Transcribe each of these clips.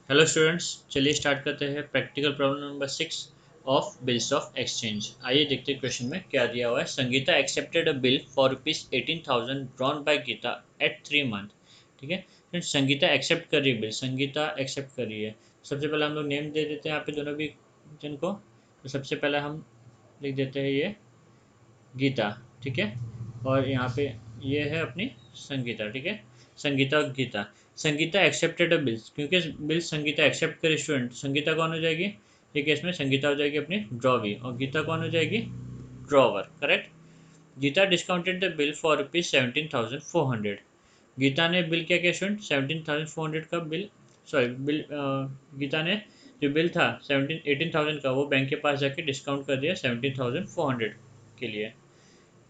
Hello students, चलिए start करते हैं practical problem number 6 of bills of exchange. आइए देखते हैं क्वेश्चन में क्या दिया हुआ है। Sangeeta accepted a bill for ₹18,000 drawn by Geeta at 3 month. ठीक है फ्रेंड्स, संगीता एक्सेप्ट कर रही है बिल, संगीता एक्सेप्ट कर रही है। सबसे पहले हम लोग नेम दे देते हैं यहाँ पे दोनों भी जन को। तो सबसे पहले हम लिख देते हैं ये गीता। ठीक है, और यहाँ पे ये है अपनी संगीता। ठीक है, संगीता और Geeta. Sangeeta accepted a bills, क्योंकि बिल संगीता एक्सेप्ट करे स्टूडेंट, संगीता कौन हो जाएगी, ये केस में संगीता हो जाएगी अपनी ड्रॉवी, और गीता कौन हो जाएगी, drawer. Correct. Geeta discounted the bill for ₹17,400। Geeta ने बिल क्या किया स्टूडेंट, 17,400 का बिल, सॉरी बिल, गीता ने जो बिल था 18,000 का, वो बैंक के पास जाके डिस्काउंट कर दिया 17,400 के लिए।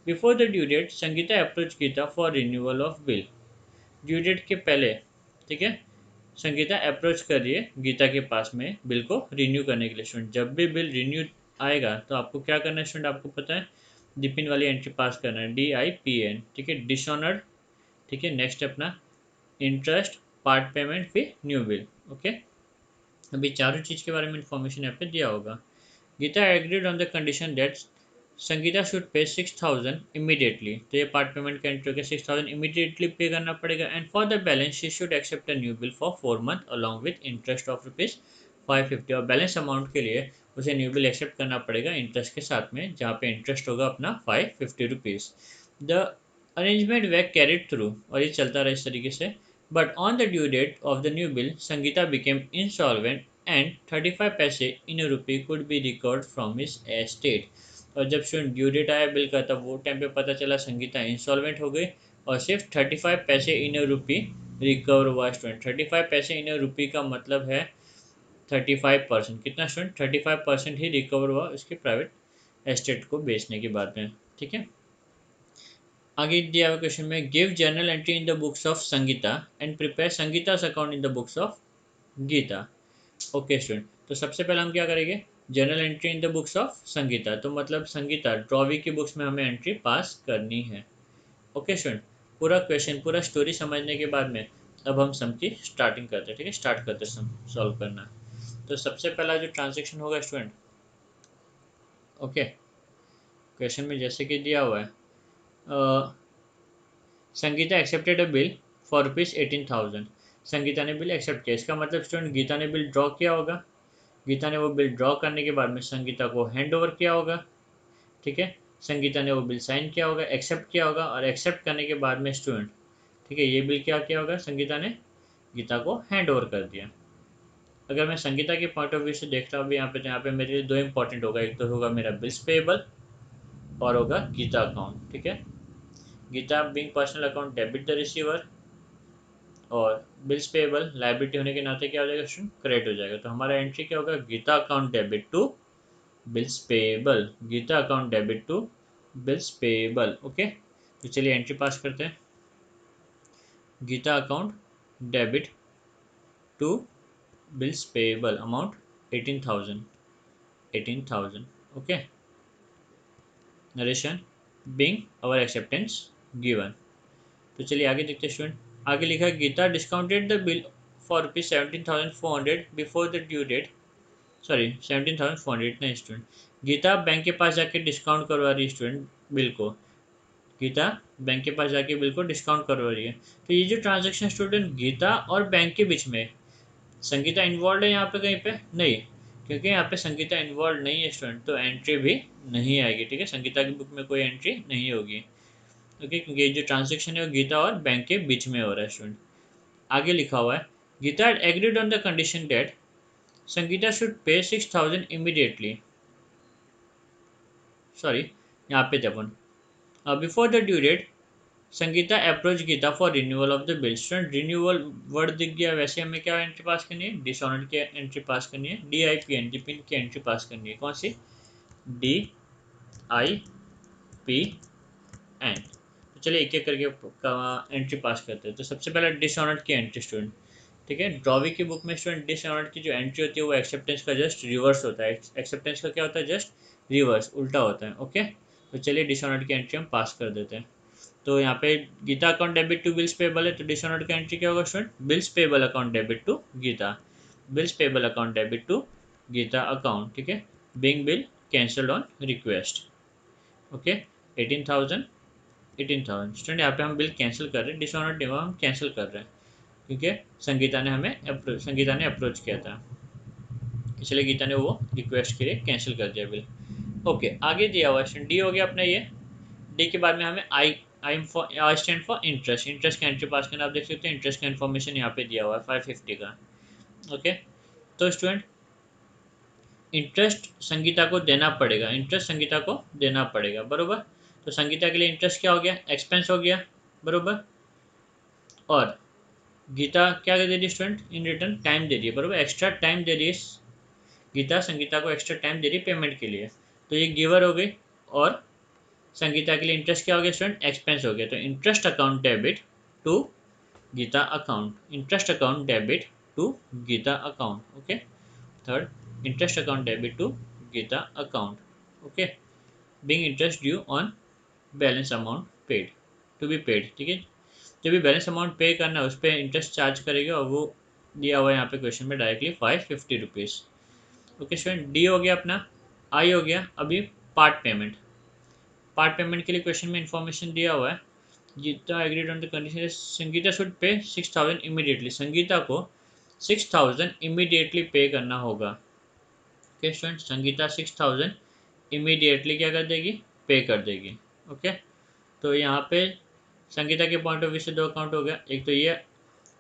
Before the due date Sangeeta approach Gita for renewal of bill. Due date के पहले, ठीक है, संगीता अप्रोच कर रही है गीता के पास में बिल को रिन्यू करने के लिए। स्टूडेंट, जब भी बिल रिन्यू आएगा तो आपको क्या करना है स्टूडेंट, आपको पता है डिपिन वाली एंट्री पास करना है, DIPN। ठीक है, डिसऑनर्ड। ठीक है, नेक्स्ट अपना इंटरेस्ट, पार्ट पेमेंट, फिर न्यू बिल। ओके, अभी चारों चीज़ के बारे में इंफॉर्मेशन यहाँ पे दिया होगा। Geeta agreed on the condition that Sangeeta should pay 6,000 immediately. तो ये पार्ट पेमेंट का एंट्री होगा, 6,000 इमीडिएटली पे करना पड़ेगा। And for the balance she should accept a new bill for 4 month along with interest of ₹550। और बैलेंस अमाउंट के लिए उसे न्यू बिल एक्सेप्ट करना पड़ेगा इंटरेस्ट के साथ में, जहाँ पे इंटरेस्ट होगा अपना ₹550। The arrangement were carried through, और ये चलता रहा इस तरीके से। But on the due date of the new bill Sangeeta became insolvent and 35 पैसे इन a rupee could be recovered from his estate। और जब स्टूडेंट ड्यू डेट आया बिल का, तब वो टाइम पे पता चला संगीता इंसॉल्वेंट हो गई, और सिर्फ 35 पैसे इन ए रुपी रिकवर हुआ। स्टूडेंट, 35 पैसे इन ए रुपी का मतलब है 35%। कितना स्टूडेंट, 35% ही रिकवर हुआ उसके प्राइवेट एस्टेट को बेचने के बाद में। ठीक है, आगे दिया हुआ क्वेश्चन में give journal entry in the books of Sangeeta and prepare Sangeeta's account in the books of Gita. Okay student, तो सबसे पहले हम क्या करेंगे, journal entry in the books of Sangeeta, तो मतलब संगीता ड्रॉवी की बुक्स में हमें एंट्री पास करनी है। ओके स्टूडेंट, पूरा क्वेश्चन पूरा स्टोरी समझने के बाद में अब हम सम की स्टार्टिंग करते हैं। ठीक है, स्टार्ट करते हैं सम सॉल्व करना। तो सबसे पहला जो ट्रांजेक्शन होगा स्टूडेंट, ओके, क्वेश्चन में जैसे कि दिया हुआ है, Sangeeta accepted a bill for ₹18,000। Sangeeta ने बिल एक्सेप्ट किया, इसका मतलब स्टूडेंट गीता ने बिल ड्रॉ किया होगा। गीता ने वो बिल ड्रॉ करने के बाद में संगीता को हैंड ओवर किया होगा। ठीक है, संगीता ने वो बिल साइन किया होगा, एक्सेप्ट किया होगा, और एक्सेप्ट करने के बाद में स्टूडेंट, ठीक है, ये बिल क्या किया होगा, संगीता ने गीता को हैंड ओवर कर दिया। अगर मैं संगीता के पॉइंट ऑफ व्यू से देखता हूँ यहाँ पे, तो यहाँ पे मेरे लिए दो इंपॉर्टेंट होगा, एक तो होगा मेरा बिल्स पेएबल और होगा गीता अकाउंट। ठीक है, Geeta being personal account debit the receiver, और बिल्स पेएबल लायबिलिटी होने के नाते क्या हो जाएगा स्टूडेंट, क्रेडिट हो जाएगा। तो हमारा एंट्री क्या होगा, Gita account debit to bills payable, Gita account debit to bills payable. Okay, तो चलिए एंट्री पास करते हैं, Gita account debit to bills payable amount 18,000, 18,000। Okay, narration being our acceptance given. तो चलिए आगे देखते हैं स्टूडेंट। आगे लिखा है Gita discounted the bill for ₹17,400 before the due date, sorry 17,400 इतना स्टूडेंट। गीता बैंक के पास जाके डिस्काउंट करवा रही है स्टूडेंट बिल को, गीता बैंक के पास जाके बिल को डिस्काउंट करवा रही है। तो ये जो ट्रांजेक्शन स्टूडेंट गीता और बैंक के बीच में, संगीता इन्वॉल्व है यहाँ पे कहीं पे नहीं, क्योंकि यहाँ पे संगीता इन्वॉल्व नहीं है स्टूडेंट, तो एंट्री भी नहीं आएगी। ठीक है, संगीता की बुक में कोई एंट्री नहीं होगी। ओके, क्योंकि ये जो ट्रांजेक्शन है वो गीता और बैंक के बीच में हो रहा है स्टूडेंट। आगे लिखा हुआ है Gita agreed on the condition that Sangeeta should pay 6,000 immediately, sorry यहाँ पे थे अपन, before the due date Sangeeta approach Gita for renewal of the bill. Student, renewal word दिख गया, वैसे हमें क्या एंट्री पास करनी है, डिसऑनर की एंट्री पास करनी है, DIPN डिपिन की एंट्री पास करनी है। कौन सी, DIPN। तो चलिए एक एक करके एंट्री पास करते हैं। तो सबसे पहले डिसऑनर की एंट्री स्टूडेंट, ठीक है, ड्रॉवी की बुक में स्टूडेंट डिसऑनर की जो एंट्री होती है वो एक्सेप्टेंस का जस्ट रिवर्स होता है। एक्सेप्टेंस का क्या होता है, जस्ट रिवर्स, उल्टा होता है। ओके, तो चलिए डिसऑनर की एंट्री हम पास कर देते हैं। तो यहाँ पे Gita account debit to bills payable है, तो डिसऑनर्ड का एंट्री क्या होगा student, bills payable account debit to Gita. Bills payable account debit to Gita account, ठीक है, being bill cancelled on request. Okay, 18,000 18,000 student, यहाँ पे हम बिल कैंसिल कर रहे हैं, डिसऑनर्ड डिवा हम कैंसिल कर रहे हैं क्योंकि संगीता ने अप्रोच किया था, इसलिए गीता ने वो रिक्वेस्ट के लिए कैंसिल कर दिया बिल। ओके, आगे दिया हुआ स्टूडेंट डी हो गया अपना ये। डी के बाद में हमें आई स्टैंड फॉर इंटरेस्ट, इंटरेस्ट का एंट्री पास करना, आप देख सकते हैं इंटरेस्ट का इन्फॉर्मेशन यहाँ पे दिया हुआ है 550 का। ओके, तो स्टूडेंट इंटरेस्ट संगीता को देना पड़ेगा, इंटरेस्ट संगीता को देना पड़ेगा, बरोबर। तो संगीता के लिए इंटरेस्ट क्या हो गया, एक्सपेंस हो गया, बरोबर। और गीता क्या दे रही है स्टूडेंट, इन रिटर्न टाइम दे रही है, बरोबर, एक्स्ट्रा टाइम दे रही है गीता संगीता को, एक्स्ट्रा टाइम दे रही है पेमेंट के लिए, तो ये गिवर हो गई। और संगीता के लिए इंटरेस्ट क्या हो गया स्टूडेंट, एक्सपेंस हो गया, तो interest account debit to Gita account, interest account debit to Gita account. Okay, third interest account debit to Gita account. Okay, being interest due on balance amount paid to be paid, ठीक है, जो भी बैलेंस अमाउंट पे करना है उस पर इंटरेस्ट चार्ज करेगी, और वो दिया हुआ है यहाँ पे क्वेश्चन में directly 550 rupees. Okay student, D हो गया अपना, आई हो गया अभी पार्ट पेमेंट। पार्ट पेमेंट के लिए क्वेश्चन में इंफॉर्मेशन दिया हुआ है, Gita agreed on the condition Sangita should pay 6,000 immediately, Sangeeta को 6,000 इमीडिएटली पे करना होगा। ओके स्टूडेंट, संगीता 6,000 इमीडिएटली क्या कर देगी, पे कर देगी। ओके, तो यहाँ पे संगीता के पॉइंट ऑफ व्यू से दो अकाउंट हो गया, एक तो ये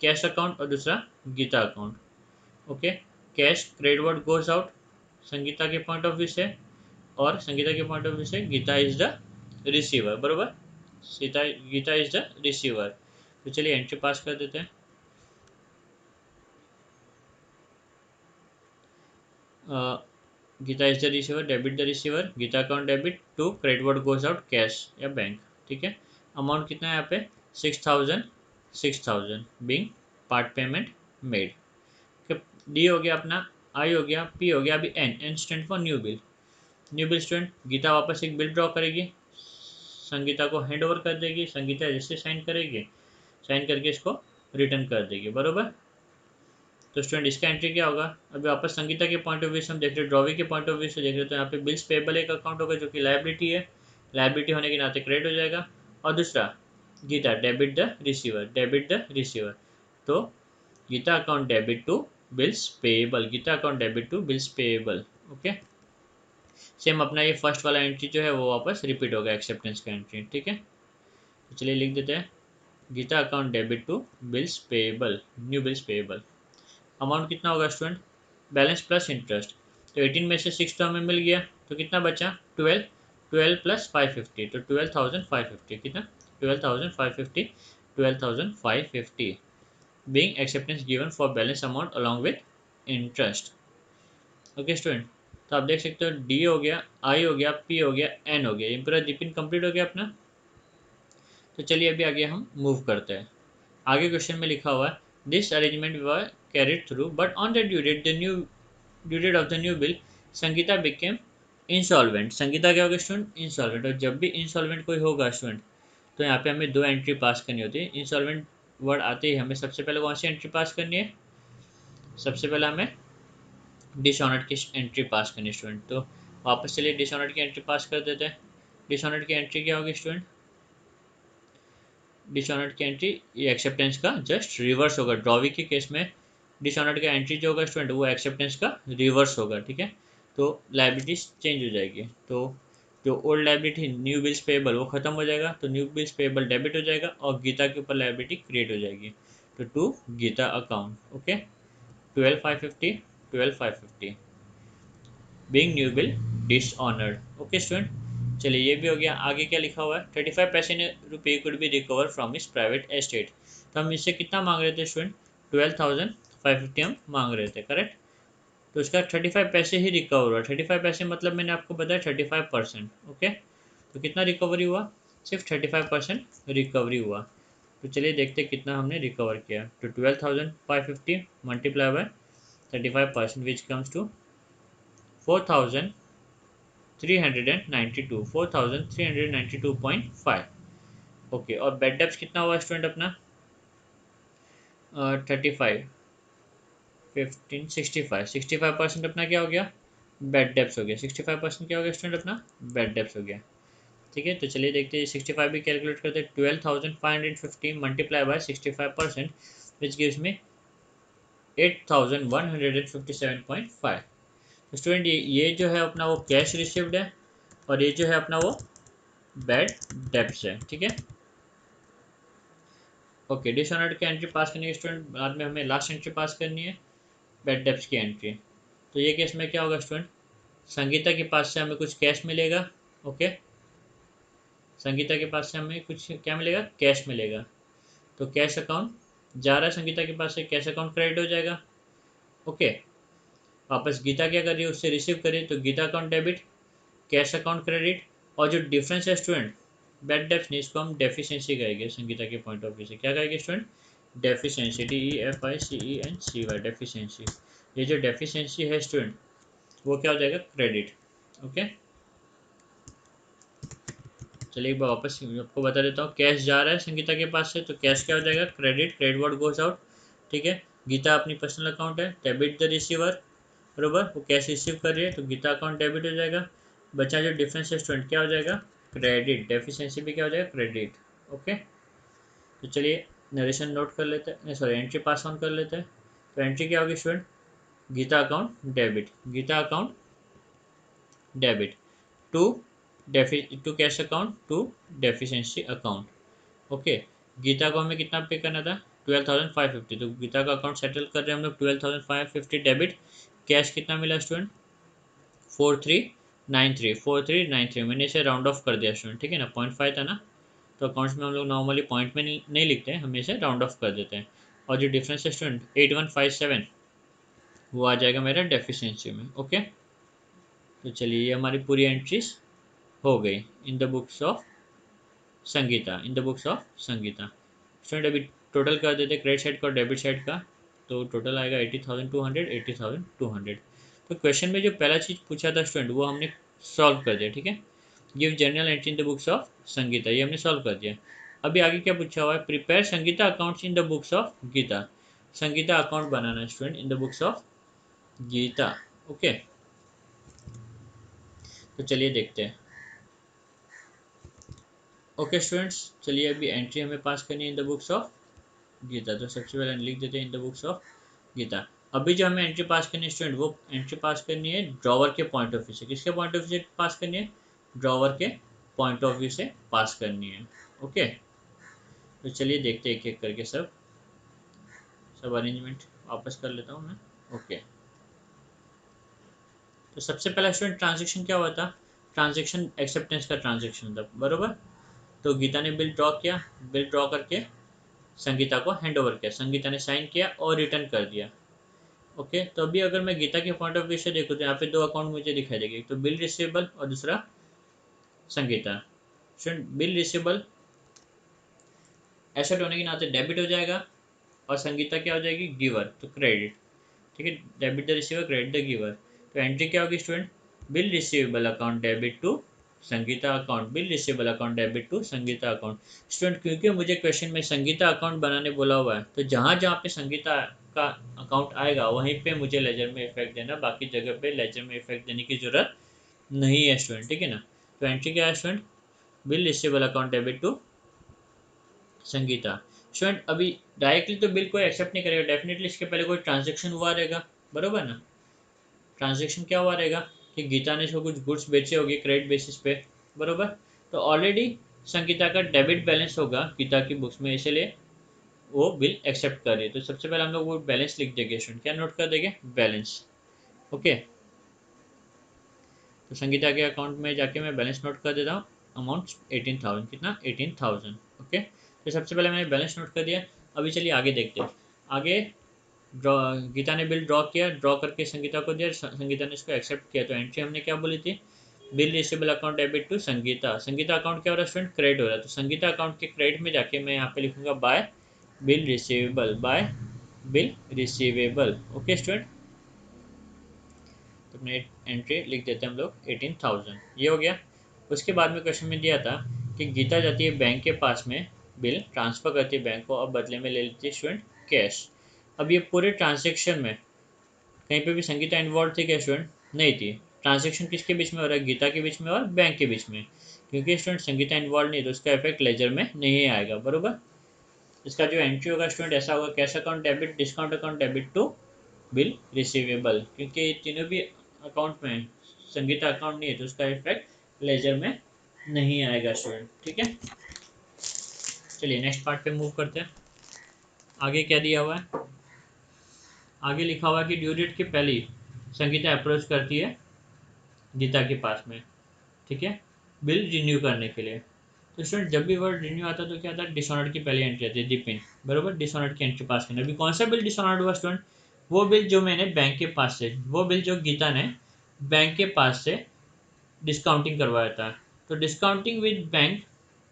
कैश अकाउंट और दूसरा Gita account. Okay, cash credit what goes out Sangita के पॉइंट ऑफ व्यू से, और संगीता के पॉइंट ऑफ व्यू से गीता इज द रिसीवर, बरोबर, गीता इज द रिसीवर। तो चलिए एंट्री पास कर देते हैं। Gita is the receiver, debit the receiver, Gita account debit to credit what goes out cash या बैंक, ठीक है। अमाउंट कितना है यहाँ पे 6,000, 6,000 being part payment made. D हो गया अपना, आई हो गया, पी हो गया, अभी N, N stand for new bill. New bill student, Gita वापस एक बिल ड्रॉ करेगी, संगीता को हैंड ओवर कर देगी, संगीता जैसे साइन करेगी, साइन करके इसको रिटर्न कर देगी, बरोबर। तो स्टूडेंट इसका एंट्री क्या होगा, अभी वापस संगीता के पॉइंट ऑफ व्यू से हम देख रहे हैं, ड्रॉवी के पॉइंट ऑफ व्यू से देख रहे हैं, तो यहाँ पे बिल्स पेबल एक अकाउंट होगा जो कि लाइबिलिटी है, लाइबिलिटी होने के नाते क्रेडिट हो जाएगा, और दूसरा Gita debit the receiver, debit the receiver, तो Gita account debit to bills payable, Gita account debit to bills payable. Okay, same अपना ये फर्स्ट वाला एंट्री जो है वो वापस रिपीट होगा, एक्सेप्टेंस का एंट्री, ठीक है। तो चलिए लिख देते हैं, Gita account debit to bills payable, new bills payable. Amount कितना होगा स्टूडेंट, बैलेंस प्लस इंटरेस्ट, तो 18 में से 6 तो हमें मिल गया, तो कितना बचा 12, 12 प्लस 550, तो 12,550, कितना 12,550, 12,550 being acceptance given for balance amount along with interest। Okay student, तो आप देख सकते हो डी हो गया, आई हो गया, पी हो गया, एन हो गया, ये पूरा रिपिन कंप्लीट हो गया अपना। तो चलिए अभी आगे हम मूव करते हैं। आगे क्वेश्चन में लिखा हुआ है, this arrangement were carried through but on the due date of the new bill Sangeeta became insolvent. Sangita क्या होगा स्टूडेंट, इंसॉल्वेंट। और जब भी इंसॉल्वेंट कोई होगा स्टूडेंट, तो यहाँ पे हमें दो एंट्री पास करनी होती है। इंसॉल्वेंट वर्ड आते ही हमें सबसे पहले कौन सी एंट्री पास करनी है, सबसे पहले हमें डिसऑनर्ड की एंट्री पास करनी स्टूडेंट। तो वापस चलिए डिसऑनर्ड की एंट्री पास कर देते हैं। डिसऑनर्ड की एंट्री क्या होगी स्टूडेंट, डिसऑनर्ड की एंट्री ये एक्सेप्टेंस का जस्ट रिवर्स होगा। ड्रॉवी के केस में डिसऑनर्ड का एंट्री जो होगा स्टूडेंट वो एक्सेप्टेंस का रिवर्स होगा, ठीक है। तो लाइबिलिटीज चेंज हो जाएगी, तो जो old liability new bills payable वो खत्म हो जाएगा, तो न्यू बिल्स पेएबल डेबिट हो जाएगा और गीता के ऊपर लाइबिलिटी क्रिएट हो जाएगी, तो to Gita account. Okay, 12,550, 12,550 being new bill dishonoured. Okay student, चलिए ये भी हो गया। आगे क्या लिखा हुआ है, 35 पैसे रुपये could be recover from his private estate. तो हम इससे कितना मांग रहे थे स्टूडेंट, 12,550 हम मांग रहे थे, करेक्ट। तो इसका 35 पैसे ही रिकवर हुआ। 35 पैसे मतलब मैंने आपको बताया 35%। ओके, तो कितना रिकवरी हुआ, सिर्फ 35% रिकवरी हुआ। तो चलिए देखते कितना हमने रिकवर किया। तो 12,550 multiply by 35% which comes to 4,392, 4,392.5। Okay, और बेड डेप्थ कितना हुआ स्टूडेंट अपना 35, 15 65% अपना क्या हो गया, बैड डेब्ट्स हो गया। 65% क्या हो गया स्टूडेंट अपना, बैड डेब्ट्स हो गया। ठीक है, तो चलिए देखते हैं 65 भी कैलकुलेट करते हैं। 12,550 multiply bye 65% which gives me 8,157.5। तो स्टूडेंट ये जो है अपना वो कैश रिसीव्ड है और ये जो है अपना वो बैड डेब्ट्स है। ठीक है, ओके। डिसऑनर्ड की एंट्री पास करने के स्टूडेंट बाद में हमें लास्ट एंट्री पास करनी है, बैड डेब्ट्स की एंट्री। तो ये केस में क्या होगा स्टूडेंट, संगीता के पास से हमें कुछ कैश मिलेगा। ओके, संगीता के पास से हमें कुछ क्या मिलेगा, कैश मिलेगा। तो कैश अकाउंट जा रहा है संगीता के पास से, कैश अकाउंट क्रेडिट हो जाएगा। ओके, वापस गीता क्या कर रही है, उससे रिसीव करिए, तो Gita account debit, cash account credit. और जो डिफरेंस है स्टूडेंट बैड डेब्ट्स नहीं, इसको हम डेफिशिएंसी कहेंगे संगीता के पॉइंट ऑफ व्यू से। क्या कहेंगे स्टूडेंट, डेफिशिएंसी, DEFICENCY, डेफिशिएंसी। ये जो डेफिशिएंसी है स्टूडेंट वो क्या हो जाएगा, क्रेडिट। ओके, चलिए एक बार वापस आपको बता देता हूँ। कैश जा रहा है संगीता के पास से, तो कैश क्या हो जाएगा, credit, credit what goes out. ठीक है, गीता अपनी पर्सनल अकाउंट है, डेबिट द रिसीवर, बरोबर, वो कैश रिसीव कर रही है तो गीता अकाउंट डेबिट हो जाएगा। बचा जो डिफरेंस है स्टूडेंट क्या हो जाएगा, क्रेडिट, डेफिशिएंसी भी क्या हो जाएगा, क्रेडिट। ओके, तो चलिए नरेशन नोट कर लेते हैं, सॉरी एंट्री पास ऑन कर लेते हैं। तो एंट्री क्या होगी student, Gita account debit, Gita account debit to to cash account to deficiency account. Okay, Gita को हमें कितना पे करना था, 12,550, तो गीता का अकाउंट सेटल कर रहे हैं हम लोग 12,550 डेबिट। कैश कितना मिला स्टूडेंट, 4393 मैंने इसे राउंड ऑफ कर दिया स्टूडेंट। ठीक है ना, 0.5 था ना, तो अकाउंट्स में हम लोग नॉर्मली पॉइंट में नहीं लिखते हैं, हम इसे राउंड ऑफ कर देते हैं। और जो डिफरेंस है स्टूडेंट 8157 वो आ जाएगा मेरा डेफिशिएंसी में। ओके, तो चलिए ये हमारी पूरी एंट्रीज हो गई इन the books of Sangeeta, in the books of Sangeeta. Student अभी टोटल कर देते क्रेडिट साइड का और डेबिट साइड का, तो टोटल आएगा 80,200, 80,200। तो क्वेश्चन में जो पहला चीज़ पूछा था स्टूडेंट वो हमने सॉल्व कर दिया। ठीक है, give general entry in the books of Sangeeta, ये हमने सॉल्व कर दिया। अभी आगे क्या पूछा हुआ है, prepare Sangeeta accounts in the books of Gita. Sangeeta account बनाना है student in the books of Gita. Okay, तो चलिए देखते हैं। ओके स्टूडेंट्स, चलिए अभी एंट्री हमें पास करनी है in the books of Gita. तो सबसे पहले लिख देते हैं in the books of Gita. अभी जो हमें एंट्री पास करनी है स्टूडेंट वो एंट्री पास करनी है ड्रॉवर के पॉइंट ऑफ व्यू से। किसके पॉइंट ऑफ व्यू से पास करनी है, ड्रॉवर के पॉइंट ऑफ व्यू से पास करनी है। ओके, तो चलिए देखते हैं एक एक करके सब अरेंजमेंट वापस कर लेता हूँ मैं। ओके, तो सबसे पहला स्टूडेंट ट्रांजेक्शन क्या हुआ था, ट्रांजेक्शन एक्सेप्टेंस का ट्रांजेक्शन था, बरोबर। तो गीता ने बिल ड्रॉ किया, बिल ड्रॉ करके संगीता को हैंड ओवर किया, संगीता ने साइन किया और रिटर्न कर दिया। ओके, तो अभी अगर मैं गीता के पॉइंट ऑफ व्यू से देखूँ तो यहाँ पे दो अकाउंट मुझे दिखाई देगी, एक तो बिल रिसीवेबल और दूसरा Sangeeta. Student bill receivable asset होने के नाते डेबिट हो जाएगा और संगीता क्या हो जाएगी, गिवर, तो क्रेडिट। ठीक है, debit the receiver, credit the giver. तो एंट्री क्या होगी student, bill receivable account debit to Sangeeta account, bill receivable account debit to Sangeeta account. Student क्योंकि मुझे क्वेश्चन में संगीता अकाउंट बनाने बोला हुआ है, तो जहाँ जहाँ पे संगीता का अकाउंट आएगा वहीं पे मुझे लेजर में इफेक्ट देना, बाकी जगह पे लेजर में इफेक्ट देने की जरूरत नहीं है स्टूडेंट। ठीक है ना, तो एंट्री क्या है student, bill receivable account debit to Sangita. Student अभी डायरेक्टली तो बिल कोई एक्सेप्ट नहीं करेगा, डेफिनेटली इसके पहले कोई ट्रांजेक्शन हुआ रहेगा, बरोबर ना। ट्रांजेक्शन क्या हुआ रहेगा कि गीता ने इसको कुछ गुड्स बेचे होंगे क्रेडिट बेसिस पे, बरोबर। तो ऑलरेडी संगीता का डेबिट बैलेंस होगा गीता की बुक्स में, इसलिए वो बिल एक्सेप्ट कर रही है। तो सबसे पहले हम लोग वो बैलेंस लिख देंगे स्टूडेंट, क्या नोट कर देंगे, बैलेंस। ओके, तो संगीता के अकाउंट में जाके मैं बैलेंस नोट कर देता हूँ, अमाउंट 18,000, कितना 18,000। ओके, तो सबसे पहले मैंने बैलेंस नोट कर दिया। अभी चलिए आगे देखते हैं। आगे ड्रॉ, गीता ने बिल ड्रॉ किया, ड्रॉ करके संगीता को दिया, संगीता ने इसको एक्सेप्ट किया। तो एंट्री हमने क्या बोली थी, bill receivable account debit to Sangita. Sangita account क्या हो रहा है स्टूडेंट, क्रेडिट हो रहा है। तो संगीता अकाउंट के क्रेडिट में जाके मैं यहाँ पे लिखूंगा bye bill receivable, bye bill receivable. Okay student, तो अपने एंट्री लिख देते हैं हम लोग 18,000, ये हो गया। उसके बाद में क्वेश्चन में दिया था कि गीता जाती है बैंक के पास में, बिल ट्रांसफर करती है बैंक को और बदले में ले लेती है स्टूडेंट कैश। अब ये पूरे ट्रांजेक्शन में कहीं पे भी संगीता इन्वॉल्व थी क्या स्टूडेंट? नहीं थी। ट्रांजेक्शन किसके बीच में हो रहा है? गीता के बीच में और बैंक के बीच में। क्योंकि स्टूडेंट संगीता इन्वॉल्व नहीं तो उसका इफेक्ट लेजर में नहीं आएगा, बरोबर। इसका जो एंट्री होगा स्टूडेंट ऐसा होगा, cash account debit, discount account debit to bill receivable. क्योंकि तीनों भी अकाउंट में संगीता अकाउंट नहीं है तो उसका इफेक्ट लेजर में नहीं आएगा स्टूडेंट, ठीक है। चलिए नेक्स्ट पार्ट पे मूव करते हैं। आगे क्या दिया हुआ है? आगे लिखा हुआ है कि ड्यू डेट के पहले ही संगीता अप्रोच करती है गीता के पास में, ठीक है, बिल रिन्यू करने के लिए। तो स्टूडेंट जब भी वर्ड रिन्यू आता है तो क्या आता है? डिसऑनर्ड की पहली एंट्री आती है डिपिन, बरोबर। डिसऑनर्ड की एंट्री पास करना। अभी कौन सा बिल डिसऑनर्ड हुआ स्टूडेंट? वो बिल जो मैंने बैंक के पास से, वो बिल जो गीता ने बैंक के पास से डिस्काउंटिंग करवाया था। तो डिस्काउंटिंग विद बैंक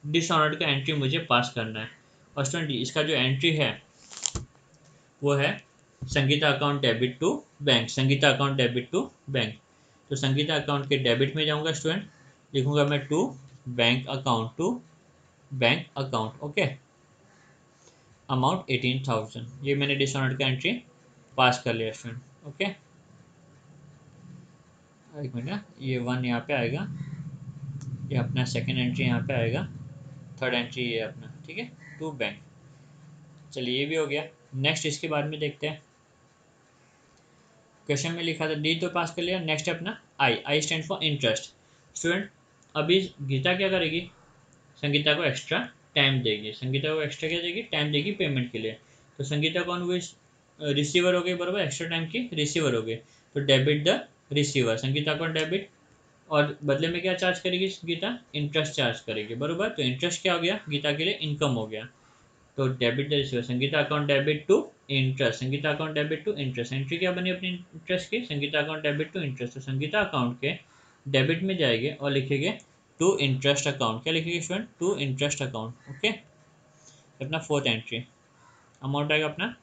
डिसऑनर्ड का एंट्री मुझे पास करना है। और स्टूडेंट इसका जो एंट्री है वो है Sangita account debit to bank, Sangita account debit to bank. तो संगीता अकाउंट के डेबिट में जाऊंगा स्टूडेंट, लिखूंगा मैं to bank account, to bank account, okay. Amount 18,000, ये मैंने डिसऑनर्ड का एंट्री पास कर लिया स्टूडेंट, ओके। एक मिनट, ये वन यहाँ पे आएगा, ये अपना सेकेंड एंट्री यहाँ पे आएगा, थर्ड एंट्री ये अपना, ठीक है, टू बैंक। चलिए ये भी हो गया। नेक्स्ट इसके बाद में देखते हैं। क्वेश्चन में लिखा था डी तो पास कर लिया। नेक्स्ट है अपना I, I stand for interest. Student अभी गीता क्या करेगी? संगीता को एक्स्ट्रा टाइम देगी। संगीता को एक्स्ट्रा क्या देगी? टाइम देगी पेमेंट के लिए। तो संगीता कौन हुई? रिसीवर हो गई, बराबर, एक्स्ट्रा टाइम की रिसीवर हो गई। तो डेबिट द रिसीवर, संगीता को डेबिट, और बदले में क्या चार्ज करेगी गीता? इंटरेस्ट चार्ज करेगी, बरोबर। तो इंटरेस्ट क्या हो गया? गीता के लिए इनकम हो गया। तो debit the receiver, Sangita account debit to interest, Sangita account debit to interest. Entry क्या बनी अपनी इंटरेस्ट की? Sangita account debit to interest. तो संगीता अकाउंट के डेबिट में जाएंगे और लिखेंगे टू इंटरेस्ट अकाउंट। क्या लिखेंगे student? To interest account, okay. अपना फोर्थ एंट्री अमाउंट आएगा अपना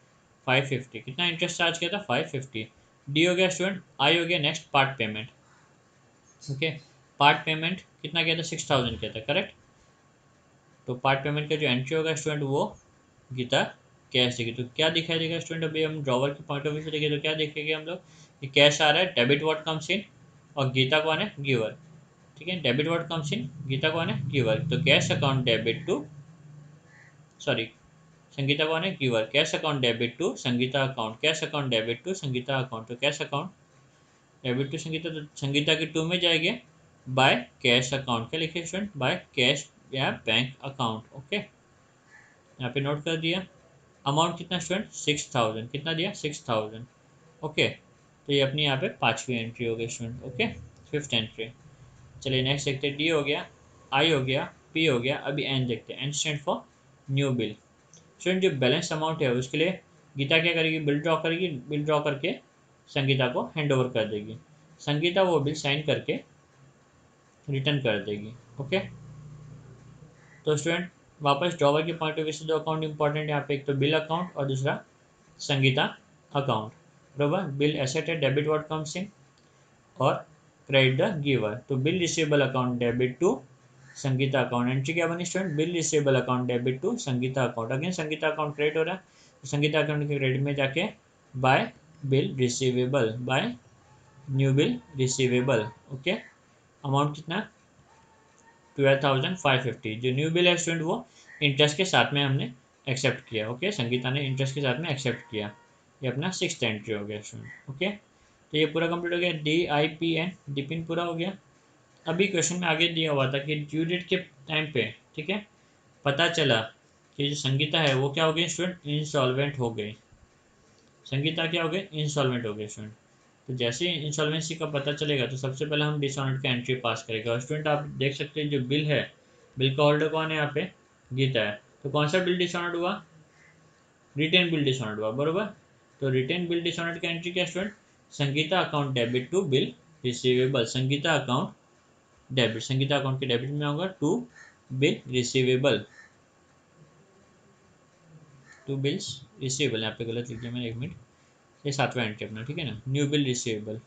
550। कितना इंटरेस्ट चार्ज किया था? 550। डी हो गया स्टूडेंट। आई हो गया next part payment, okay. Part payment कितना किया था? 6,000 किया था, करेक्ट। तो पार्ट पेमेंट का जो एंट्री होगा स्टूडेंट वो गीता कैश देगी। तो क्या दिखाई देगा स्टूडेंट? अभी हम ड्रॉवर के पॉइंट ऑफ व्यू से देखें तो क्या देखेंगे हम लोग? कि कैश आ रहा है, डेबिट व्हाट कम्स इन, और गीता कौन है? गिवर, ठीक है। Debit what comes in, Gita कौन है? गिवर। तो cash account debit to, sorry, Sangeeta कौन है? Giver. Cash account debit to Sangeeta account, cash account debit to Sangeeta account. तो cash account debit to Sangeeta, तो संगीता के टू में जाएंगे बाय कैश अकाउंट। क्या लिखे स्टूडेंट? बाय कैश या बैंक अकाउंट, ओके। यहाँ पे नोट कर दिया। अमाउंट कितना स्टूडेंट? 6,000। कितना दिया? 6,000, ओके। तो ये अपनी यहाँ पे पांचवी एंट्री हो गई स्टूडेंट, ओके, फिफ्थ एंट्री। चलिए नेक्स्ट देखते हैं। डी हो गया, आई हो गया, पी हो गया, अभी एन देखते हैं। N stand for new bill. Student जो बैलेंस अमाउंट है उसके लिए गीता क्या करेगी? बिल ड्रॉ करेगी। बिल ड्रॉ करके संगीता को हैंड ओवर कर देगी। संगीता वो बिल साइन करके रिटर्न कर देगी, ओके। तो स्टूडेंट वापस ड्रॉवर के पॉइंट ऑफ व्यू से दो अकाउंट इंपॉर्टेंट है यहाँ पे, एक तो बिल अकाउंट और दूसरा संगीता अकाउंट, बरोबर। बिल एसेट है, डेबिट व्हाट कम्स इन, और क्रेडिट द गिवर। तो bill receivable account debit to Sangeeta account. Entry क्या बनी student? Bill receivable account debit to Sangeeta account. Again Sangita account credit हो रहा है, तो संगीता अकाउंट के क्रेडिट में जाके by bill receivable, by new bill receivable, okay. Amount कितना? 12,550। जो न्यू बिल है स्टूडेंट वो इंटरेस्ट के साथ में हमने एक्सेप्ट किया, ओके। संगीता ने इंटरेस्ट के साथ में एक्सेप्ट किया। ये अपना सिक्स्थ एंट्री हो गया स्टूडेंट, ओके। तो ये पूरा कंप्लीट हो गया। D I P N, D pin पूरा हो गया। अभी क्वेश्चन में आगे दिया हुआ था कि ड्यू डेट के टाइम पे, ठीक है, पता चला कि जो संगीता है वो क्या हो गई स्टूडेंट? इंसॉल्वेंट हो गई। संगीता क्या हो गई? इंसॉल्वेंट हो गई स्टूडेंट। तो जैसे ही इंसॉल्वेंसी का पता चलेगा तो सबसे पहले हम डिसऑनर्ड का एंट्री पास करेगा। और स्टूडेंट आप देख सकते हैं जो बिल है, बिल का होल्डर कौन है यहाँ पे? गीता है। तो कौन सा बिल डिसऑनर्ड हुआ? रिटेन बिल डिसऑनर्ड हुआ, बरोबर। तो रिटेन बिल डिसऑनर्ड का एंट्री क्या student? Sangita account debit to bill receivable, Sangita account debit, Sangita account के डेबिट में होगा to bill receivable, to bills receivable. यहाँ पे गलत लिख दिया मैंने, एक मिनट। ये सातवां एंट्री अपना, ठीक है ना। New bill receivable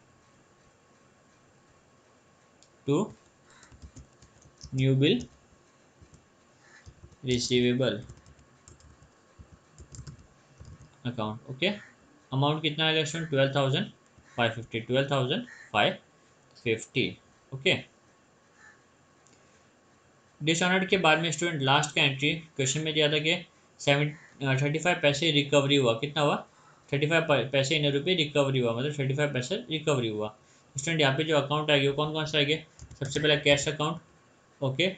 to new bill receivable account, okay. Amount कितना आएगा स्टूडेंट? 12,000 550, 12,550। ओके। डिसऑनर्ड के बाद में स्टूडेंट लास्ट का एंट्री क्वेश्चन में दिया था कि 35 पैसे रिकवरी हुआ। कितना हुआ? 35 पैसे इन रुपये रिकवरी हुआ, मतलब 35 पैसे रिकवरी हुआ। स्टूडेंट यहाँ पे जो अकाउंट आएगी वो कौन कौन सा आएगा? सबसे पहला कैश अकाउंट। ओके।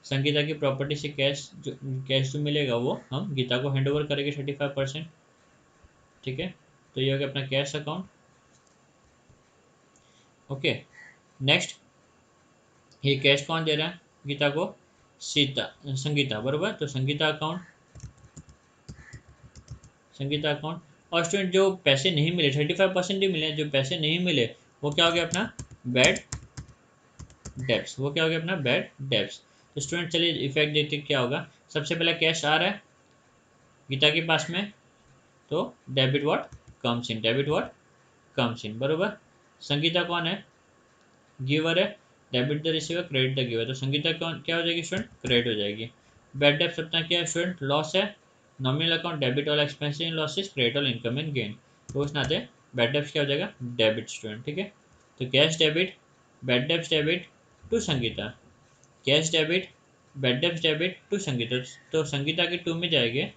संगीता की प्रॉपर्टी से कैश जो मिलेगा वो हम गीता को हैंड ओवर करेंगे 35%। ठीक है, तो ये हो गया अपना कैश अकाउंट। ओके। नेक्स्ट, ये कैश कौन दे रहा है गीता को? संगीता, बरोबर। तो संगीता अकाउंट, संगीता अकाउंट। और स्टूडेंट जो पैसे नहीं मिले 35% ही मिले, जो पैसे नहीं मिले वो क्या हो गया अपना? Bad debts. वो क्या हो गया अपना? Bad debts. तो स्टूडेंट चलिए इफेक्ट देखते क्या होगा। सबसे पहला कैश आ रहा है गीता के पास में, तो debit what comes in, debit what comes इन, बरोबर। संगीता कौन है? गिवर है। Debit the receiver, credit the giver. तो संगीता कौन क्या हो जाएगी स्टूडेंट? क्रेडिट हो जाएगी। बैड डेब्ट्स अपना क्या है स्टूडेंट? लॉस है। Nominal account debit all expenses and losses, credit all income and gain. तो उस नाते बैड डेब्ट्स क्या हो जाएगा? Debit student. ठीक है, तो cash debit, bad debts debit to Sangita, cash debit, bad debts debit to Sangeeta. तो संगीता के टू में जाएंगे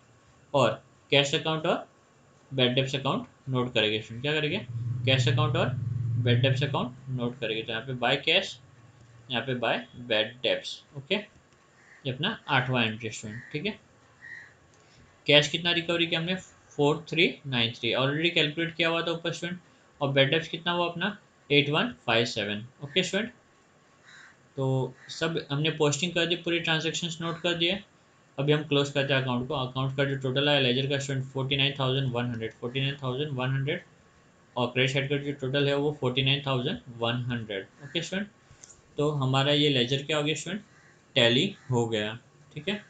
और कैश अकाउंट और बैड डेब्ट्स अकाउंट नोट करेंगे स्टूडेंट। क्या करेंगे? कैश अकाउंट और बैड डेब्ट्स अकाउंट नोट करेंगे। तो यहाँ पे बाय कैश, यहाँ पे बाय बैड डेब्ट्स। ओके, ये अपना 8वां एंट्री स्टूडेंट। ठीक है, कैश कितना रिकवरी किया हमने? 4393 ऑलरेडी कैलकुलेट किया हुआ था ऊपर स्टूडेंट। और बैड डेब्ट्स कितना हुआ अपना? 8157। ओके स्टूडेंट, तो सब हमने पोस्टिंग कर दी, पूरी ट्रांजेक्शन्स नोट कर दिए। अभी हम क्लोज करते हैं अकाउंट को। अकाउंट का जो टोटल है लेजर का स्टूडेंट 49,100, 49,100। और क्रेडिट साइड का जो टोटल है वो 49,100। ओके स्टूडेंट, तो हमारा ये लेजर क्या हो गया स्टूडेंट? टैली हो गया। ठीक है,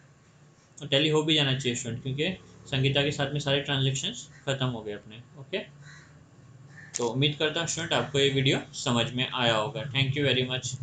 तो टैली हो भी जाना चाहिए स्टूडेंट, क्योंकि संगीता के साथ में सारे ट्रांजेक्शन्स खत्म हो गए अपने। ओके, तो उम्मीद करता हूँ स्टूडेंट आपको ये वीडियो समझ में आया होगा। Thank you very much.